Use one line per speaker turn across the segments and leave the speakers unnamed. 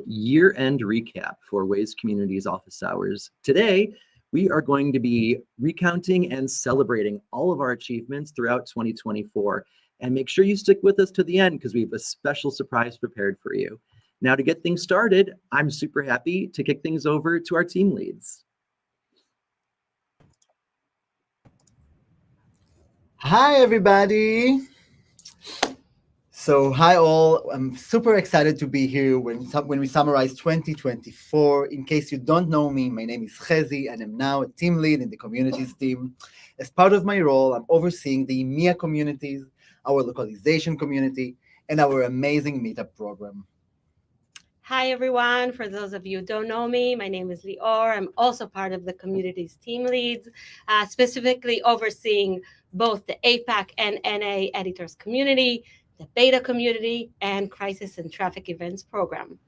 year-end recap for Waze Community's Office Hours. Today, we are going to be recounting and celebrating all of our achievements throughout 2024. And make sure you stick with us to the end because we have a special surprise prepared for you. Now, to get things started, I'm super happy to kick things over to our team leads.
Hi, everybody. So, hi all. I'm super excited to be here when we summarize 2024. In case you don't know me, my name is Chezi, and I'm now a team lead in the communities team. As part of my role, I'm overseeing the EMEA communities, our localization community, and our amazing Meetup program.
Hi, everyone. For those of you who don't know me, my name is Lior. I'm also part of the communities team leads, specifically overseeing both the APAC and NA editors community, the beta community, and crisis and traffic events program.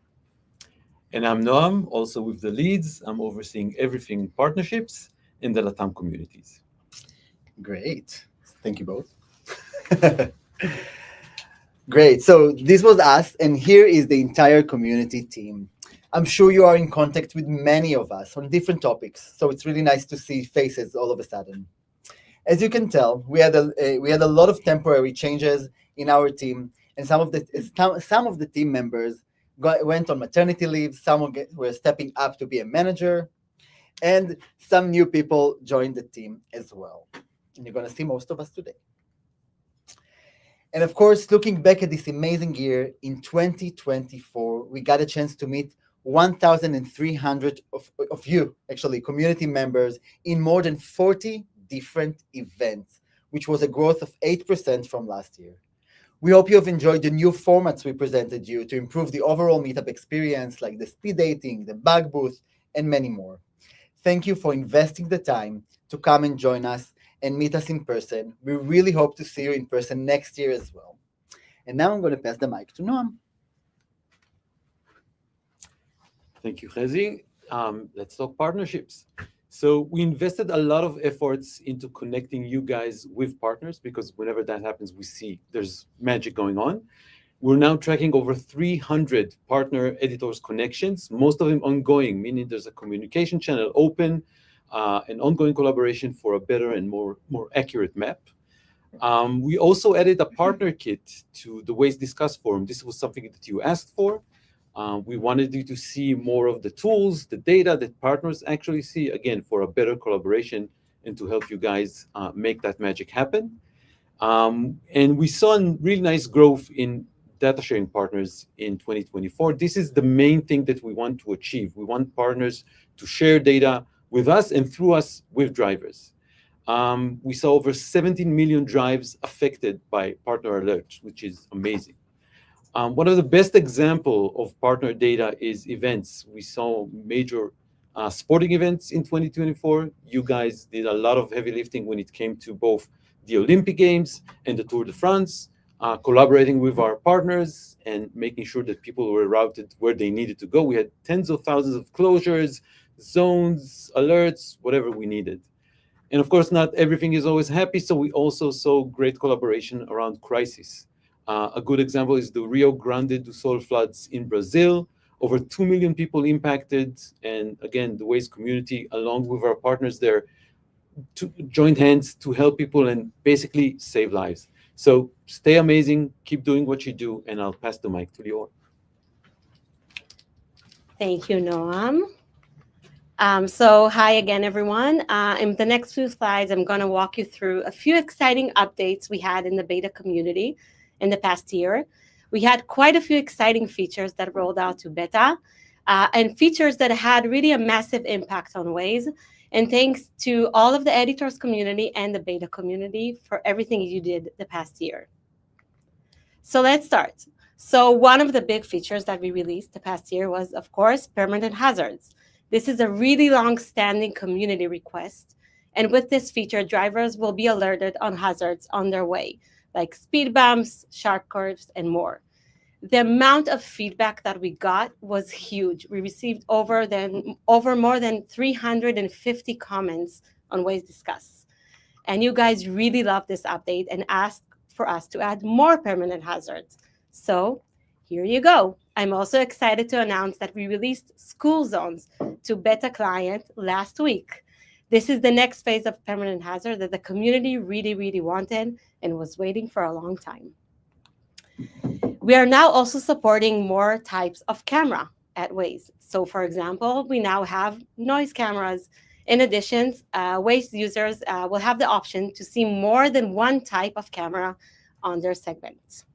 And I'm Noam, also with the leads. I'm overseeing everything partnerships in the LATAM communities.
Great. Thank you both. Great. So this was us, and here is the entire community team. I'm sure you are in contact with many of us on different topics, so it's really nice to see faces all of a sudden. As you can tell, we had a lot of temporary changes in our team, and some of the team members went on maternity leave. Some were stepping up to be a manager, and some new people joined the team as well. And you're going to see most of us today. And of course, looking back at this amazing year in 2024, we got a chance to meet 1,300 of you, actually, community members in more than 40 different events, which was a growth of 8% from last year. We hope you have enjoyed the new formats we presented you to improve the overall Meetup experience, like the speed dating, the bug booth, and many more. Thank you for investing the time to come and join us and meet us in person. We really hope to see you in person next year as well. And now I'm going to pass the mic to Noam.
Thank you, Chezi. Let's talk partnerships. So we invested a lot of efforts into connecting you guys with partners because whenever that happens, we see there's magic going on. We're now tracking over 300 partner editors connections, most of them ongoing, meaning there's a communication channel open, an ongoing collaboration for a better and more accurate map. We also added a partner kit to the Waze Discuss forum. This was something that you asked for. We wanted you to see more of the tools, the data that partners actually see, again, for a better collaboration and to help you guys make that magic happen. And we saw a really nice growth in data sharing partners in 2024. This is the main thing that we want to achieve. We want partners to share data with us and through us with drivers. We saw over 17 million drives affected by partner alerts, which is amazing. One of the best examples of partner data is events. We saw major sporting events in 2024. You guys did a lot of heavy lifting when it came to both the Olympic Games and the Tour de France, collaborating with our partners and making sure that people were routed where they needed to go. We had tens of thousands of closures, zones, alerts, whatever we needed. And of course, not everything is always happy, so we also saw great collaboration around crisis. A good example is the Rio Grande do Sul floods in Brazil. Over 2 million people impacted, and again, the Waze community, along with our partners there, joined hands to help people and basically save lives. So stay amazing, keep doing what you do, and I'll pass the mic to Lior.
Thank you, Noam. So hi again, everyone. In the next few slides, I'm going to walk you through a few exciting updates we had in the beta community in the past year. We had quite a few exciting features that rolled out to beta and features that had really a massive impact on Waze. And thanks to all of the editors community and the beta community for everything you did the past year. So let's start. So one of the big features that we released the past year was, of course, permanent hazards. This is a really long-standing community request. And with this feature, drivers will be alerted on hazards on their way, like speed bumps, sharp curves, and more. The amount of feedback that we got was huge. We received over more than 350 comments on Waze Discuss. And you guys really loved this update and asked for us to add more permanent hazards. So Here you go. I'm also excited to announce that we released school zones to beta client last week. This is the next phase of permanent hazard that the community really, really wanted and was waiting for a long time. We are now also supporting more types of camera at Waze. So for example, we now have noise cameras. In addition, Waze users will have the option to see more than one type of camera on their segments.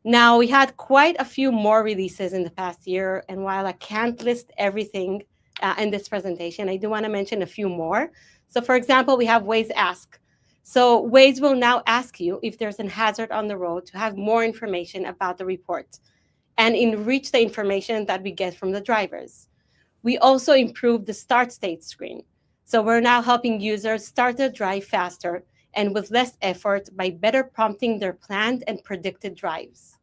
Now, we had quite a few more releases in the past year, and while I can't list everything in this presentation, I do want to mention a few more. So for example, we have Waze Ask. So Waze will now ask you if there's a hazard on the road to have more information about the report and enrich the information that we get from the drivers. We also improved the start state screen. So we're now helping users start their drive faster and with less effort by better prompting their planned and predicted drives.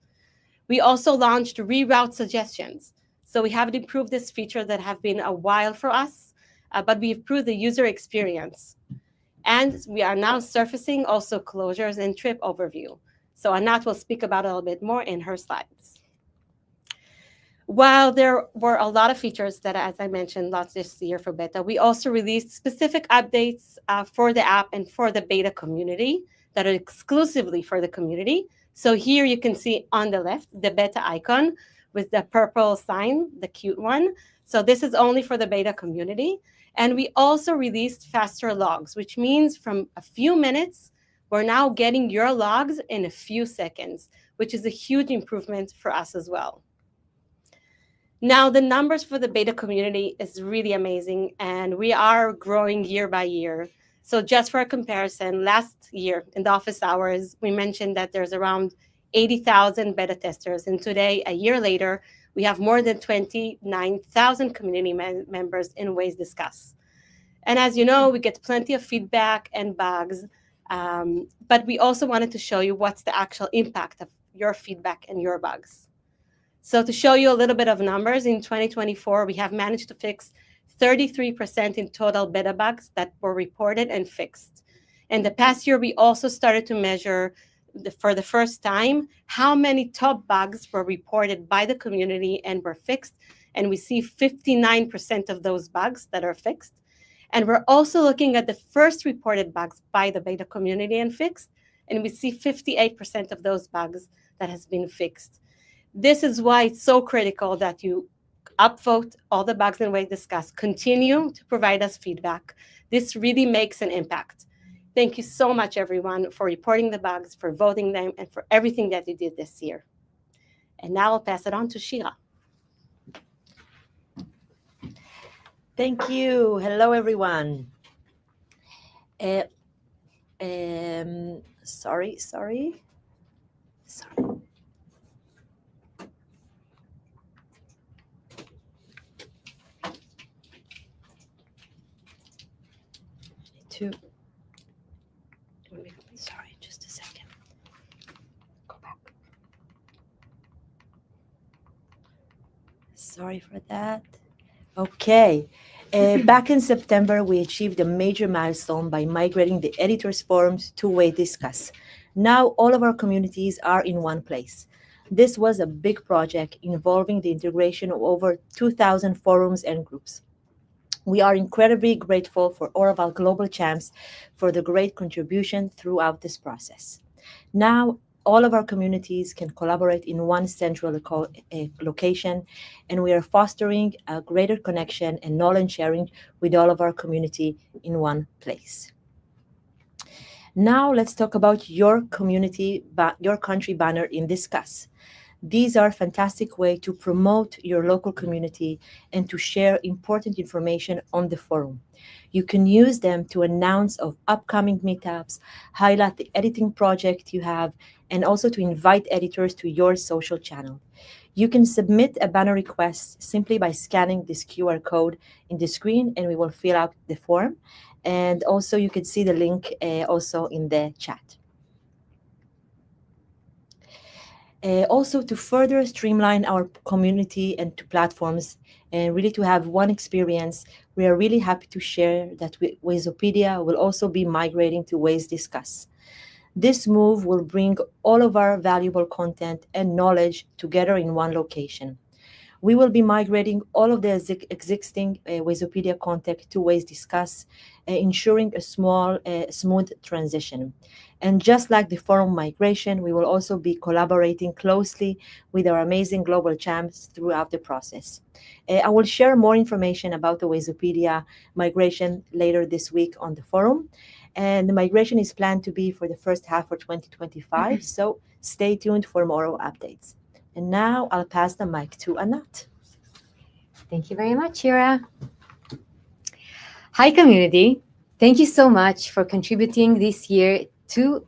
We also launched reroute suggestions. So we haven't improved this feature that have been a while for us, but we improved the user experience. And we are now surfacing also closures and trip overview. So Anat will speak about it a little bit more in her slides. While there were a lot of features that, as I mentioned, launched this year for beta, we also released specific updates for the app and for the beta community that are exclusively for the community. So here you can see on the left, the beta icon with the purple sign, the cute one. So this is only for the beta community. And we also released faster logs, which means from a few minutes, we're now getting your logs in a few seconds, which is a huge improvement for us as well. Now, the numbers for the beta community is really amazing, and we are growing year by year. So just for a comparison, last year in the office hours, we mentioned that there's around 80,000 beta testers. And today, a year later, we have more than 29,000 community members in Waze Discuss. And as you know, we get plenty of feedback and bugs, but we also wanted to show you what's the actual impact of your feedback and your bugs. So to show you a little bit of numbers, in 2024, we have managed to fix 33% in total beta bugs that were reported and fixed. In the past year, we also started to measure for the first time how many top bugs were reported by the community and were fixed. And we see 59% of those bugs that are fixed. And we're also looking at the first reported bugs by the beta community and fixed. And we see 58% of those bugs that has been fixed. This is why it's so critical that you upvote all the bugs in Waze Discuss, continue to provide us feedback. This really makes an impact. Thank you so much, everyone, for reporting the bugs, for voting them, and for everything that you did this year. And now I'll pass it on to Shira.
Thank you. Hello, everyone. Sorry. Sorry, just a second. Go back. Sorry for that. Okay. Back in September, we achieved a major milestone by migrating the editors' forums to Waze Discuss. Now all of our communities are in one place. This was a big project involving the integration of over 2,000 forums and groups. We are incredibly grateful for all of our global champs for the great contribution throughout this process. Now, all of our communities can collaborate in one central location, and we are fostering a greater connection and knowledge sharing with all of our community in one place. Now, let's talk about your community, your country banner in Discuss. These are a fantastic way to promote your local community and to share important information on the forum. You can use them to announce of upcoming meetups, highlight the editing project you have, and also to invite editors to your social channel. You can submit a banner request simply by scanning this QR code in the screen, and we will fill out the form. And also you can see the link also in the chat. Also, to further streamline our community and to platforms, and really to have one experience, we are really happy to share that Wazeopedia will also be migrating to Waze Discuss. This move will bring all of our valuable content and knowledge together in one location. We will be migrating all of the existing Wazeopedia content to Waze Discuss, ensuring a smooth transition. And just like the forum migration, we will also be collaborating closely with our amazing global champs throughout the process. I will share more information about the Wazeopedia migration later this week on the forum. And the migration is planned to be for the first half of 2025, so stay tuned for more updates. And now I'll pass the mic to Anat.
Thank you very much, Shira. Hi, community. Thank you so much for contributing this year to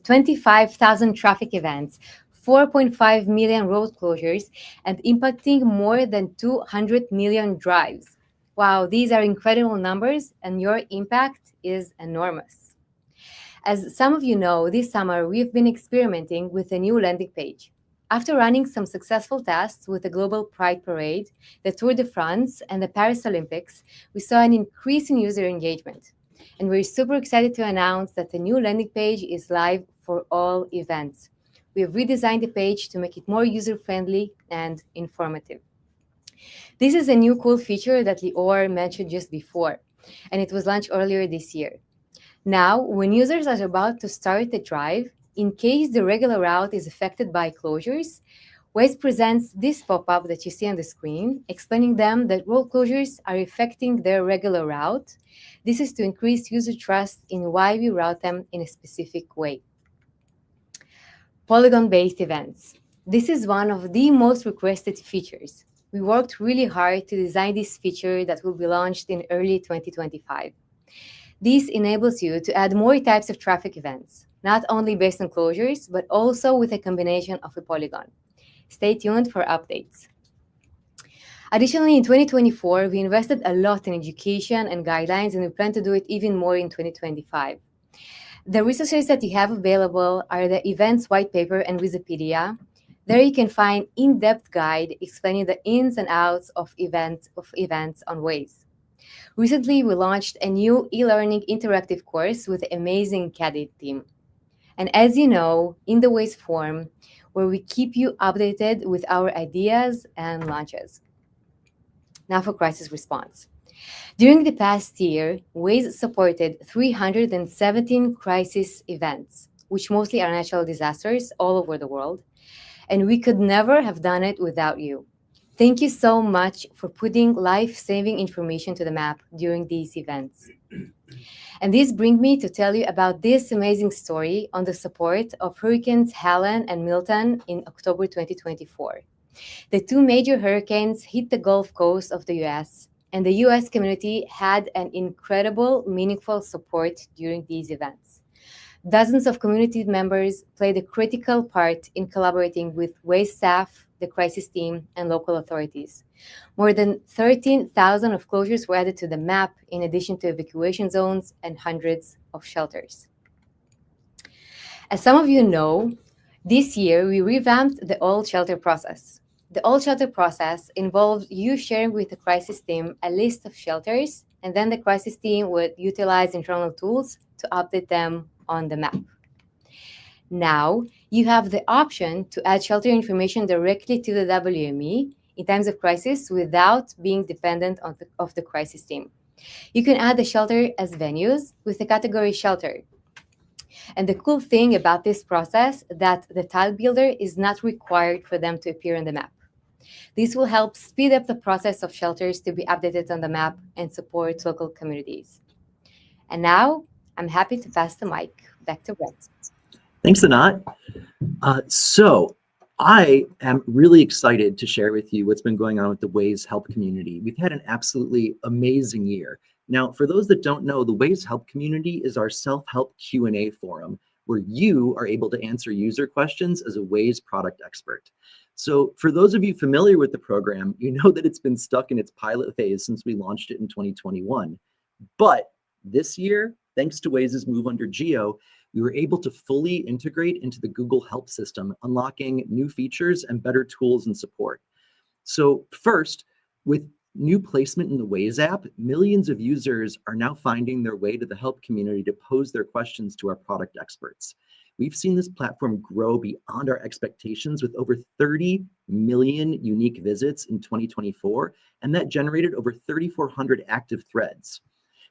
25,000 traffic events, 4.5 million road closures, and impacting more than 200 million drives. Wow, these are incredible numbers, and your impact is enormous. As some of you know, this summer we've been experimenting with a new landing page. After running some successful tests with the Global Pride Parade, the Tour de France, and the Paris Olympics, we saw an increase in user engagement. And we're super excited to announce that the new landing page is live for all events. We have redesigned the page to make it more user-friendly and informative. This is a new cool feature that Lior mentioned just before, and it was launched earlier this year. Now, when users are about to start the drive, in case the regular route is affected by closures, Waze presents this pop-up that you see on the screen, explaining them that road closures are affecting their regular route. This is to increase user trust in why we route them in a specific way. Polygon-based events. This is one of the most requested features. We worked really hard to design this feature that will be launched in early 2025. This enables you to add more types of traffic events, not only based on closures, but also with a combination of a polygon. Stay tuned for updates. Additionally, in 2024, we invested a lot in education and guidelines, and we plan to do it even more in 2025. The resources that you have available are the Events White Paper and Wazeopedia. There you can find in-depth guide explaining the ins and outs of events on Waze. Recently, we launched a new e-learning interactive course with the amazing Caddy team. And as you know, in the Waze forum, where we keep you updated with our ideas and launches. Now for crisis response. During the past year, Waze supported 317 crisis events, which mostly are natural disasters all over the world, and we could never have done it without you. Thank you so much for putting life-saving information to the map during these events. And this brings me to tell you about this amazing story on the support of Hurricanes Helene and Milton in October 2024. The two major hurricanes hit the Gulf Coast of the US, and the US community had an incredible, meaningful support during these events. Dozens of community members played a critical part in collaborating with Waze staff, the crisis team, and local authorities. More than 13,000 of closures were added to the map, in addition to evacuation zones and hundreds of shelters. As some of you know, this year we revamped the old shelter process. The old shelter process involved you sharing with the crisis team a list of shelters, and then the crisis team would utilize internal tools to update them on the map. Now, you have the option to add shelter information directly to the WME in times of crisis without being dependent on the crisis team. You can add the shelter as venues with the category shelter. And the cool thing about this process is that the tile builder is not required for them to appear on the map. This will help speed up the process of shelters to be updated on the map and support local communities. And now, I'm happy to pass the mic back to Brett.
Thanks, Anat. So I am really excited to share with you what's been going on with the Waze Help community. We've had an absolutely amazing year. Now, for those that don't know, the Waze Help community is our self-help Q&A forum where you are able to answer user questions as a Waze product expert. So for those of you familiar with the program, you know that it's been stuck in its pilot phase since we launched it in 2021. But this year, thanks to Waze's move under Geo, we were able to fully integrate into the Google Help system, unlocking new features and better tools and support. So first, with new placement in the Waze app, millions of users are now finding their way to the Help community to pose their questions to our product experts. we've seen this platform grow beyond our expectations with over 30 million unique visits in 2024, and that generated over 3,400 active threads.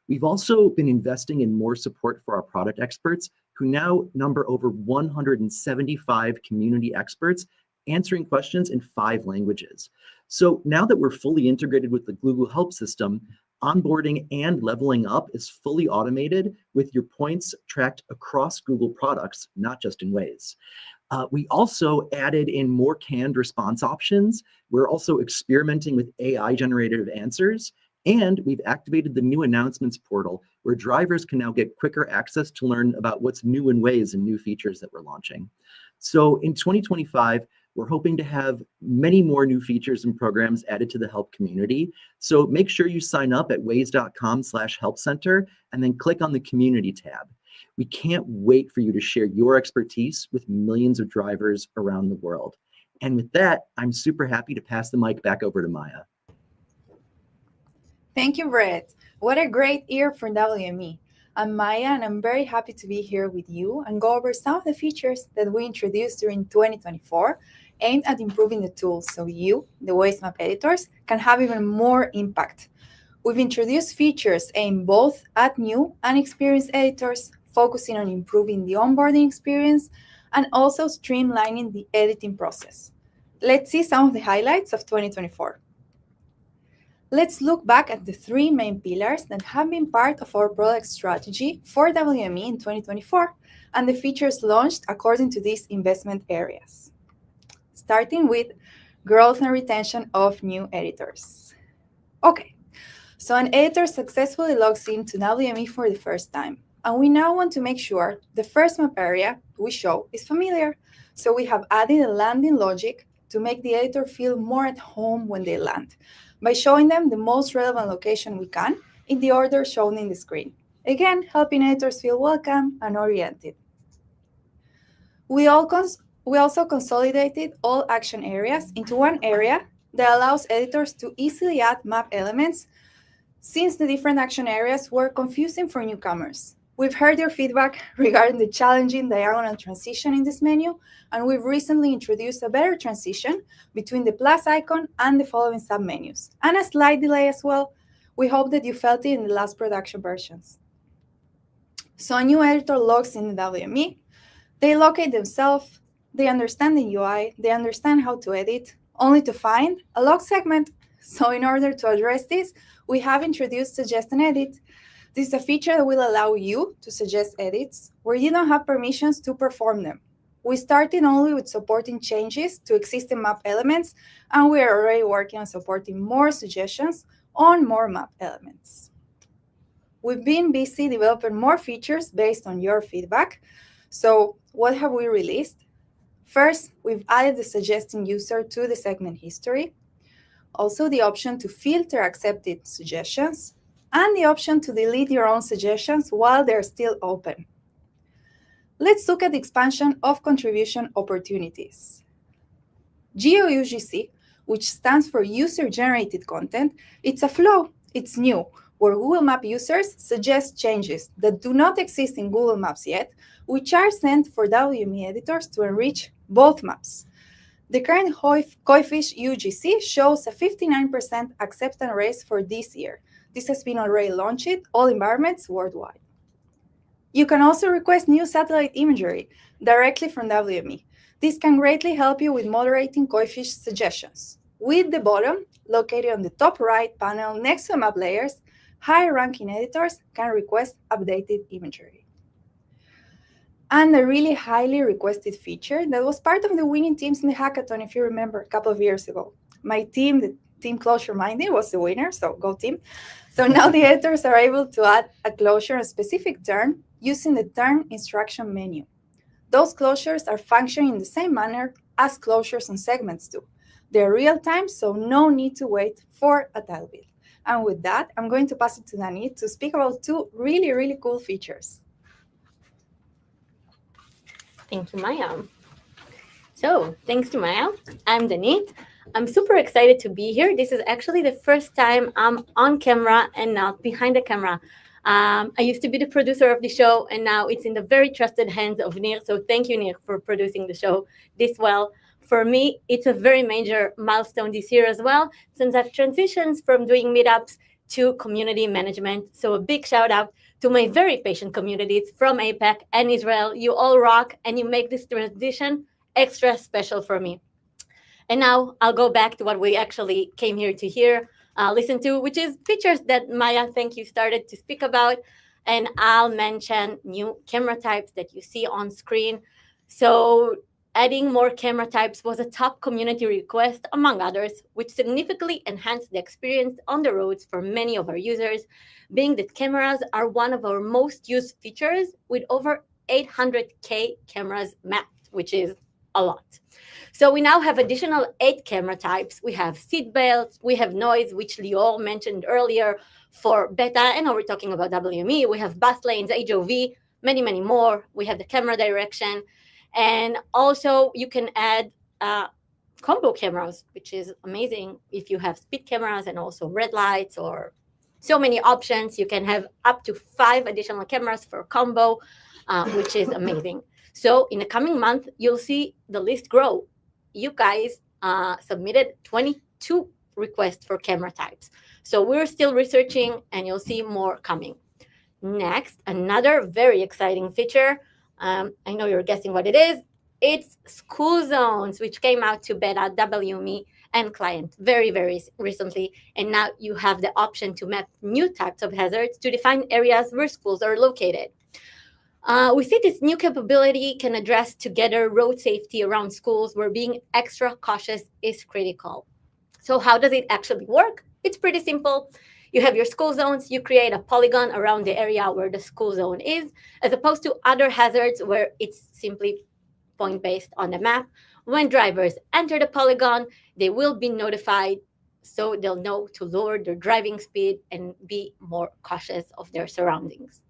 We've also been investing in more support for our product experts, who now number over 175 community experts answering questions in 5 languages. So now that we're fully integrated with the Google Help system, onboarding and leveling up is fully automated with your points tracked across Google products, not just in Waze. We also added in more canned response options. We're also experimenting with AI-generated answers, and we've activated the new announcements portal where drivers can now get quicker access to learn about what's new in Waze and new features that we're launching. So in 2025, we're hoping to have many more new features and programs added to the Help community. So make sure you sign up at waze.com/helpcenter and then click on the community tab. We can't wait for you to share your expertise with millions of drivers around the world. And with that, I'm super happy to pass the mic back over to Maya.
Thank you, Brett. What a great year for WME. I'm Maya, and I'm very happy to be here with you and go over some of the features that we introduced during 2024 aimed at improving the tools so you, the Waze Map editors, can have even more impact. We've introduced features aimed both at new and experienced editors, focusing on improving the onboarding experience and also streamlining the editing process. Let's see some of the highlights of 2024. Let's look back at the 3 main pillars that have been part of our product strategy for WME in 2024 and the features launched according to these investment areas. Starting with growth and retention of new editors. Okay, so an editor successfully logs into WME for the first time, and we now want to make sure the first map area we show is familiar. So we have added a landing logic to make the editor feel more at home when they land, by showing them the most relevant location we can in the order shown in the screen. Again, helping editors feel welcome and oriented. We also consolidated all action areas into one area that allows editors to easily add map elements, since the different action areas were confusing for newcomers. We've heard your feedback regarding the challenging diagonal transition in this menu, and we've recently introduced a better transition between the plus icon and the following submenus, and a slight delay as well. We hope that you felt it in the last production versions. So a new editor logs in the WME, they locate themselves, they understand the UI, they understand how to edit, only to find a log segment. So in order to address this, we have introduced Suggest and Edit. This is a feature that will allow you to suggest edits where you don't have permissions to perform them. We started only with supporting changes to existing map elements, and we are already working on supporting more suggestions on more map elements. We've been busy developing more features based on your feedback. So what have we released? First, we've added the suggesting user to the segment history, also the option to filter accepted suggestions, and the option to delete your own suggestions while they're still open. Let's look at the expansion of contribution opportunities. GeoUGC, which stands for User-Generated Content, it's a flow, it's new, where Google Map users suggest changes that do not exist in Google Maps yet, which are sent for WME editors to enrich both maps. The current Koifish UGC shows a 59% acceptance rate for this year. This has been already launched in all environments worldwide. You can also request new satellite imagery directly from WME. This can greatly help you with moderating Koifish suggestions. With the bottom located on the top right panel next to map layers, high-ranking editors can request updated imagery. And a really highly requested feature that was part of the winning teams in the hackathon, if you remember, a couple of years ago. My team, the Team Closure Minded, was the winner, so go team. So now the editors are able to add a closure on a specific turn using the turn instruction menu. Those closures are functioning in the same manner as closures on segments do. They're real-time, so no need to wait for a tile build. And with that, I'm going to pass it to Dani to speak about 2 really, really cool features.
Thank you, Maya. So, thanks to Maya, I'm Danit. I'm super excited to be here. This is actually the first time I'm on camera and not behind the camera. I used to be the producer of the show, and now it's in the very trusted hands of Nir. So thank you, Nir, for producing the show this well. For me, it's a very major milestone this year as well, since I've transitioned from doing meetups to community management. So a big shout out to my very patient communities from APAC and Israel. You all rock, and you make this transition extra special for me. And now I'll go back to what we actually came here to hear, listen to, which is features that Maya, thank you, started to speak about. And I'll mention new camera types that you see on screen. So adding more camera types was a top community request, among others, which significantly enhanced the experience on the roads for many of our users, being that cameras are one of our most used features with over 800K cameras mapped, which is a lot. So we now have additional 8 camera types. We have seat belts, we have noise, which Lior mentioned earlier for beta, and now we're talking about WME. We have bus lanes, HOV, many, many more. We have the camera direction. And also you can add combo cameras, which is amazing if you have speed cameras and also red lights, or so many options. You can have up to 5 additional cameras for combo, which is amazing. So in the coming month, you'll see the list grow. You guys submitted 22 requests for camera types. So we're still researching, and you'll see more coming. Next, another very exciting feature. I know you're guessing what it is. It's school zones, which came out to beta, WME, and client very, very recently. And now you have the option to map new types of hazards to define areas where schools are located. We see this new capability can address together road safety around schools where being extra cautious is critical. So how does it actually work? It's pretty simple. You have your school zones, you create a polygon around the area where the school zone is, as opposed to other hazards where it's simply point-based on the map. When drivers enter the polygon, they will be notified, so they'll know to lower their driving speed and be more cautious of their surroundings.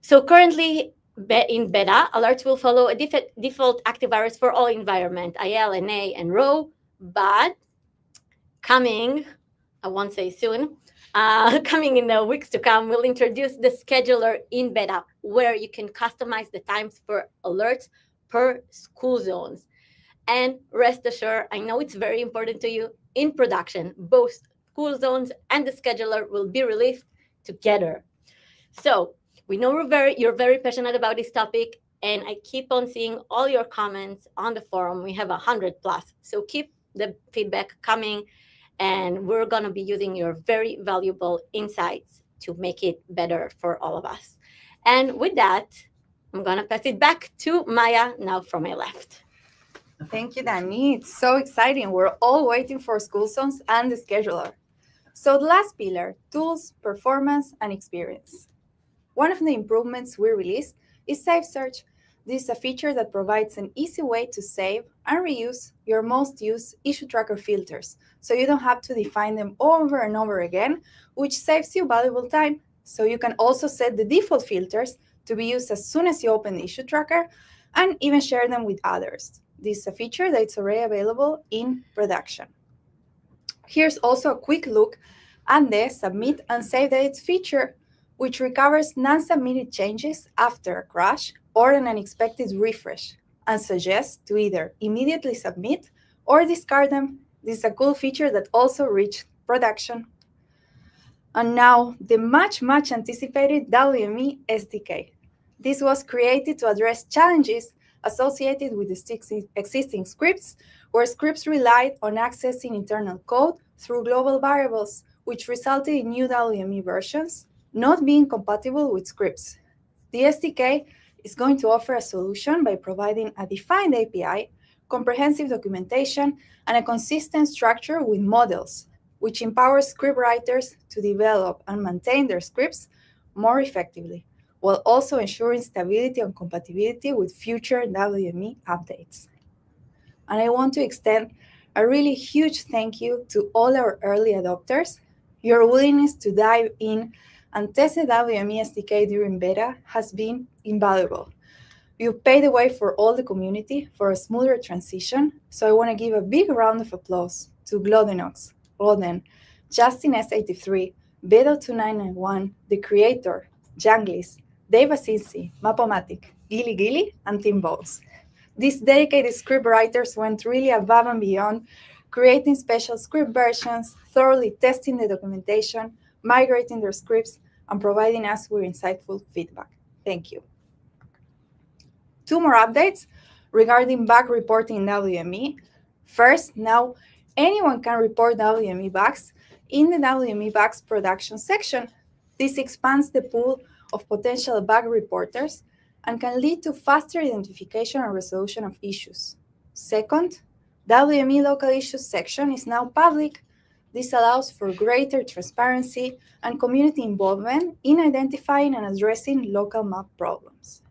So currently in beta, alerts will follow a default active hours for all environment, IL, NA, and RO, but coming, I won't say soon, coming in the weeks to come, we'll introduce the scheduler in beta, where you can customize the times for alerts per school zones. And rest assured, I know it's very important to you, in production, both school zones and the scheduler will be released together. So we know you're very passionate about this topic, and I keep on seeing all your comments on the forum. We have 100+. So keep the feedback coming, and we're going to be using your very valuable insights to make it better for all of us. And with that, I'm going to pass it back to Maya, now from my left.
Thank you, Dani. It's so exciting. We're all waiting for school zones and the scheduler. So the last pillar, tools, performance, and experience. One of the improvements we released is Save Search. This is a feature that provides an easy way to save and reuse your most used issue tracker filters, so you don't have to define them over and over again, which saves you valuable time. So you can also set the default filters to be used as soon as you open the issue tracker, and even share them with others. This is a feature that's already available in production. Here's also a quick look at the Submit and Save Dates feature, which recovers non-submitted changes after a crash or an unexpected refresh, and suggests to either immediately submit or discard them. This is a cool feature that also reached production. And now, the much anticipated WME SDK. This was created to address challenges associated with the existing scripts, where scripts relied on accessing internal code through global variables, which resulted in new WME versions not being compatible with scripts. The SDK is going to offer a solution by providing a defined API, comprehensive documentation, and a consistent structure with models, which empowers script writers to develop and maintain their scripts more effectively, while also ensuring stability and compatibility with future WME updates. And I want to extend a really huge thank you to all our early adopters. Your willingness to dive in and test the WME SDK during beta has been invaluable. You've paved the way for all the community for a smoother transition, so I want to give a big round of applause to Glodenox, Roden, Justin S83, Beto 2991, The Creator, Janglis, Dave Asinsi, Mapomatic, Gili Gili, and Tim Bowles. These dedicated script writers went really above and beyond, creating special script versions, thoroughly testing the documentation, migrating their scripts, and providing us with insightful feedback. Thank you. Two more updates regarding bug reporting in WME. First, now anyone can report WME bugs in the WME bugs production section. This expands the pool of potential bug reporters and can lead to faster identification and resolution of issues. Second, WME local issues section is now public. This allows for greater transparency and community involvement in identifying and addressing local map problems.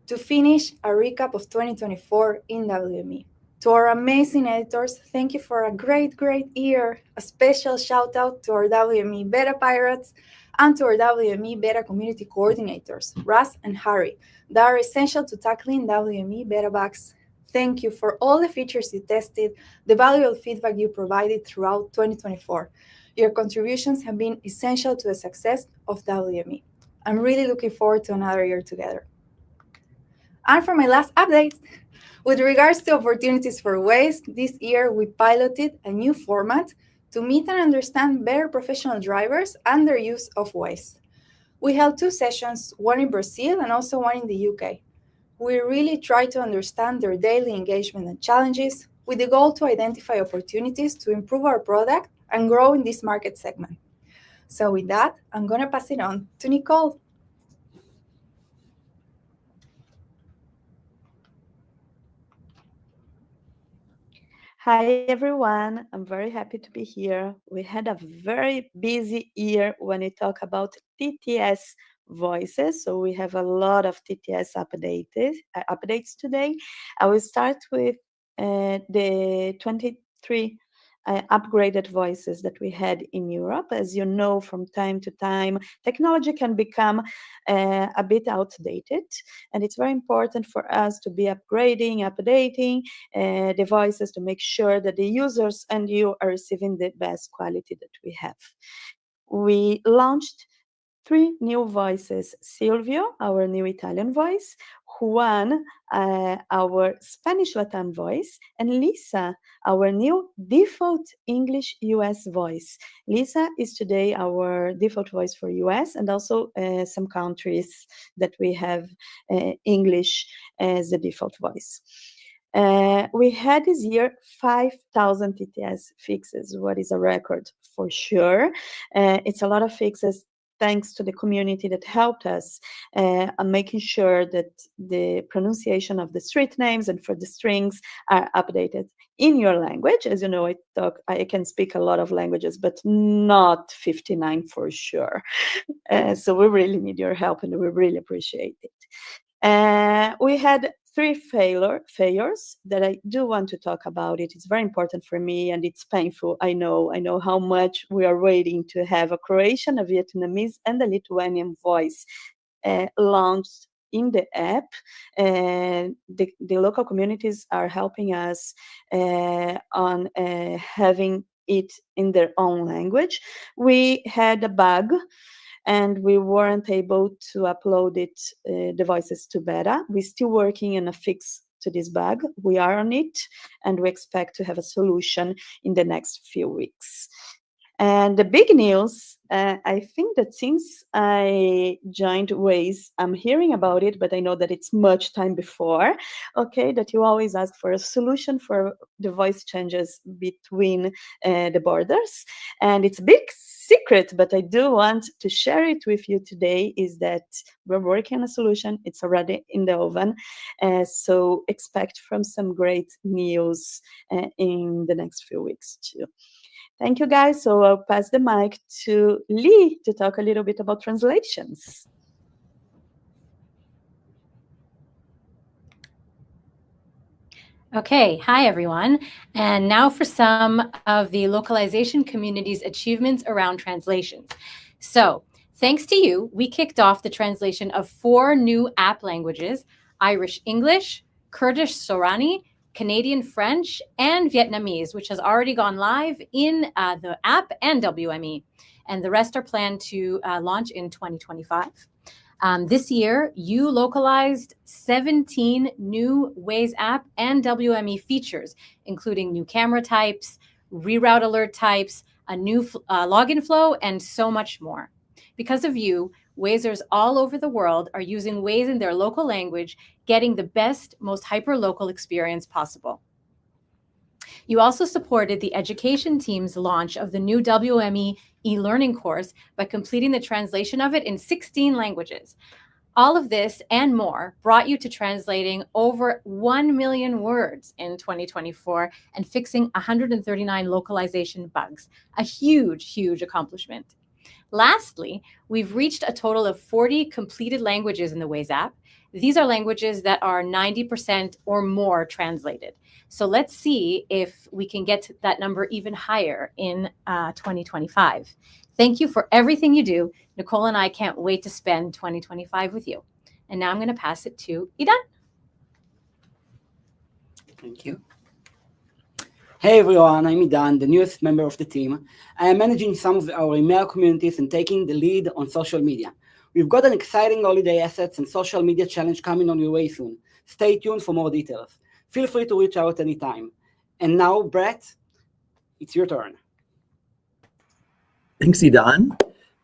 To finish, a recap of 2024 in WME. To our amazing editors, thank you for a great year. A special shout out to our WME Beta Pirates and to our WME Beta Community Coordinators, Russ and Harry, that are essential to tackling WME Beta bugs. Thank you for all the features you tested, the valuable feedback you provided throughout 2024. Your contributions have been essential to the success of WME. I'm really looking forward to another year together. And for my last update, with regards to opportunities for Waze, this year we piloted a new format to meet and understand better professional drivers and their use of Waze. We held 2 sessions, one in Brazil and also one in the UK. We really tried to understand their daily engagement and challenges with the goal to identify opportunities to improve our product and grow in this market segment. So with that, I'm going to pass it on to Nicole.
Hi, everyone. I'm very happy to be here. We had a very busy year when we talk about TTS voices. So we have a lot of TTS updates today. I will start with the 23 upgraded voices that we had in Europe. As you know, from time to time, technology can become a bit outdated, and it's very important for us to be upgrading, updating the voices to make sure that the users and you are receiving the best quality that we have. We launched 3 new voices: Silvio, our new Italian voice, Juan, our Spanish Latin voice, and Lisa, our new default English US voice. Lisa is today our default voice for US and also some countries that we have English as the default voice. We had this year 5,000 TTS fixes, what is a record for sure. It's a lot of fixes thanks to the community that helped us making sure that the pronunciation of the street names and for the strings are updated in your language. As you know, I can speak a lot of languages, but not 59 for sure. So we really need your help and we really appreciate it. We had 3 failures that I do want to talk about. It's very important for me and it's painful. I know how much we are waiting to have a Croatian, a Vietnamese, and a Lithuanian voice launched in the app. The local communities are helping us on having it in their own language. We had a bug and we weren't able to upload the voices to beta. We're still working on a fix to this bug. We are on it, and we expect to have a solution in the next few weeks. And the big news, I think that since I joined Waze, I'm hearing about it, but I know that it's much time before, okay, that you always ask for a solution for the voice changes between the borders. And it's a big secret, but I do want to share it with you today, is that we're working on a solution. It's already in the oven. So expect from some great news in the next few weeks too. Thank you, guys. So I'll pass the mic to Lee to talk a little bit about translations.
Okay, hi everyone. And now for some of the localization community's achievements around translations. So thanks to you, we kicked off the translation of 4 new app languages: Irish English, Kurdish Sorani,
Canadian French, and Vietnamese, which has already gone live in the app and WME. And the rest are planned to launch in 2025. This year, you localized 17 new Waze app and WME features, including new camera types, reroute alert types, a new login flow, and so much more. Because of you, Wazers all over the world are using Waze in their local language, getting the best, most hyper-local experience possible. You also supported the education team's launch of the new WME e-learning course by completing the translation of it in 16 languages. All of this and more brought you to translating over 1 million words in 2024 and fixing 139 localization bugs, a huge, huge accomplishment. Lastly, we've reached a total of 40 completed languages in the Waze app. These are languages that are 90% or more translated. So let's see if we can get that number even higher in 2025. Thank you for everything you do. Nicole and I can't wait to spend 2025 with you. And now I'm going to pass it to Idan.
Thank you. Hey everyone, I'm Idan, the newest member of the team. I am managing some of our email communities and taking the lead on social media. We've got an exciting holiday assets and social media challenge coming on your way soon. Stay tuned for more details. Feel free to reach out anytime. And now, Brett, it's your turn.
Thanks, Idan.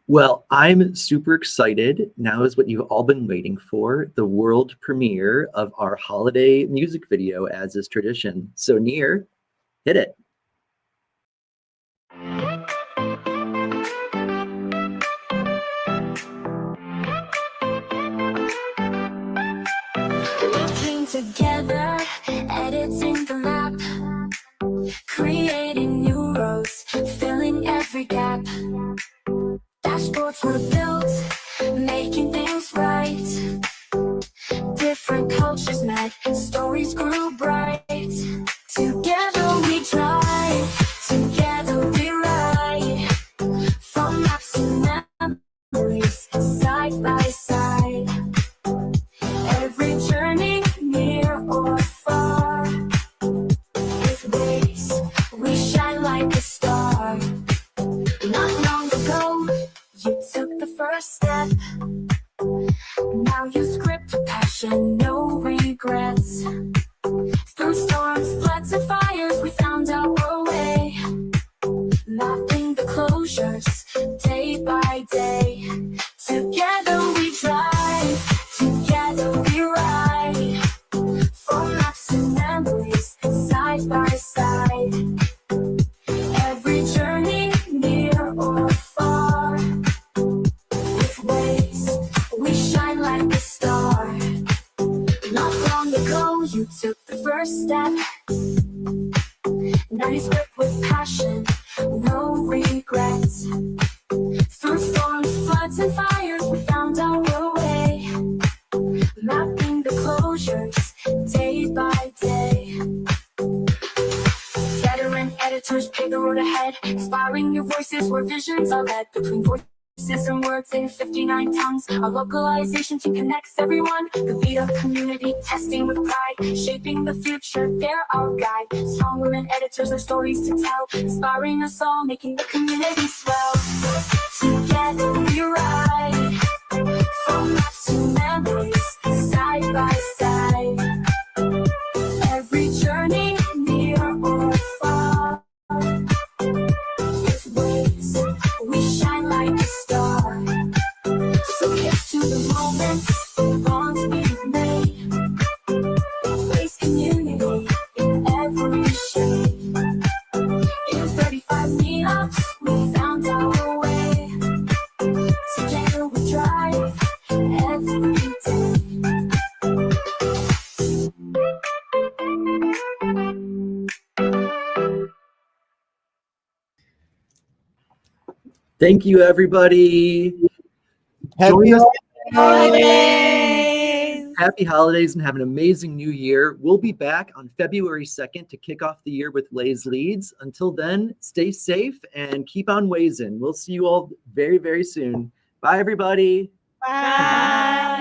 Well, I'm super excited. Now is what you've all been waiting for, the world premiere of our holiday music video, as is tradition. So Nir, hit it.
Working together, editing the map, creating new roads, filling every gap. Dashboards were built, making things right. Different cultures met, stories grew bright. Together we drive, together we ride. From maps to memories, side by side. Every journey, near or far. With Waze, we shine like a star. Not long ago, you took the first step. Now you script with passion, no regrets. Through storms, floods, and fires, we found our way. Mapping the closures, day by day. Together we drive, together we ride. From maps to memories, side by side. Every journey, near or far. With Waze, we shine like a star. Not long ago, you took the first step. Now you script with passion, no regrets. Through storms, floods, and fires, we found our way. Mapping the closures, day by day. Veteran editors pave the road ahead, inspiring new voices where visions are led. Between voices and words in 59 tongues, our localization team connects everyone. The Meetup community, testing with pride, shaping the future, they're our guide. Strong women editors, their stories to tell, inspiring us all, making the community swell. Together we ride, from maps to memories, side by side. Every journey, near or far. With Waze, we shine like a star. So here's to the moments, the bonds we've made. Waze community in every shade. In 35 meetups, we found our way. Together we drive every day.
Thank you, everybody.
Happy
Join us.
Holidays!
Happy holidays and have an amazing new year. We'll be back on February 2nd to kick off the year with Waze Leads. Until then, stay safe and keep on Wazing. We'll see you all very, very soon. Bye, everybody.
Bye.